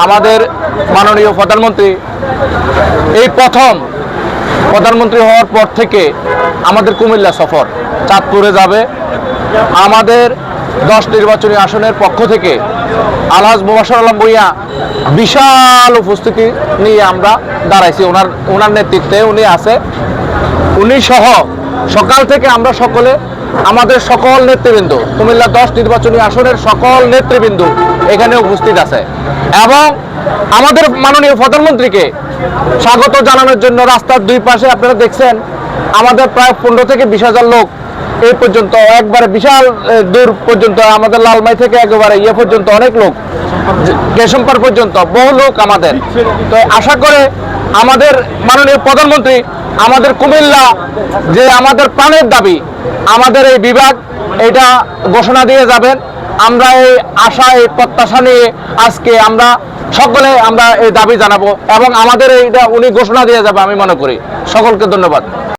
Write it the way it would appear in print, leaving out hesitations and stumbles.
আমাদের মাননীয় প্রধানমন্ত্রী এই প্রথম প্রধানমন্ত্রী হওয়ার পর থেকে আমাদের কুমিল্লা সফর চাঁদপুরে যাবে। আমাদের 10 নির্বাচনী আসনের পক্ষ থেকে আলহাজ মুবাশশর আলম ভূঁইয়া বিশাল উপস্থিতি নিয়ে আমরা দাঁড়াইছি। ওনার নেতৃত্বে উনি আছে, উনি সহ সকাল থেকে আমরা সকলে আমাদের সকল নেতৃবৃন্দ কুমিল্লা 10 নির্বাচনী আসনের সকল নেতৃবৃন্দ এখানে উপস্থিত আছে এবং আমাদের মাননীয় প্রধানমন্ত্রীকে স্বাগত জানানোর জন্য রাস্তার দুই পাশে আপনারা দেখছেন আমাদের প্রায় 15 থেকে 20,000 লোক এই পর্যন্ত একবারে বিশাল দূর পর্যন্ত আমাদের লালমাই থেকে একেবারে পর্যন্ত অনেক লোক কেশমপাড় পর্যন্ত বহু লোক আমাদের। তো আশা করে আমাদের মাননীয় প্রধানমন্ত্রী আমাদের কুমিল্লা যে আমাদের প্রাণের দাবি আমাদের এই বিভাগ এটা ঘোষণা দিয়ে যাবেন। আমরা এই আশা এই প্রত্যাশা নিয়ে আজকে আমরা সকলে আমরা এই দাবি জানাবো এবং আমাদের এইটা উনি ঘোষণা দিয়ে যাবে আমি মনে করি। সকলকে ধন্যবাদ।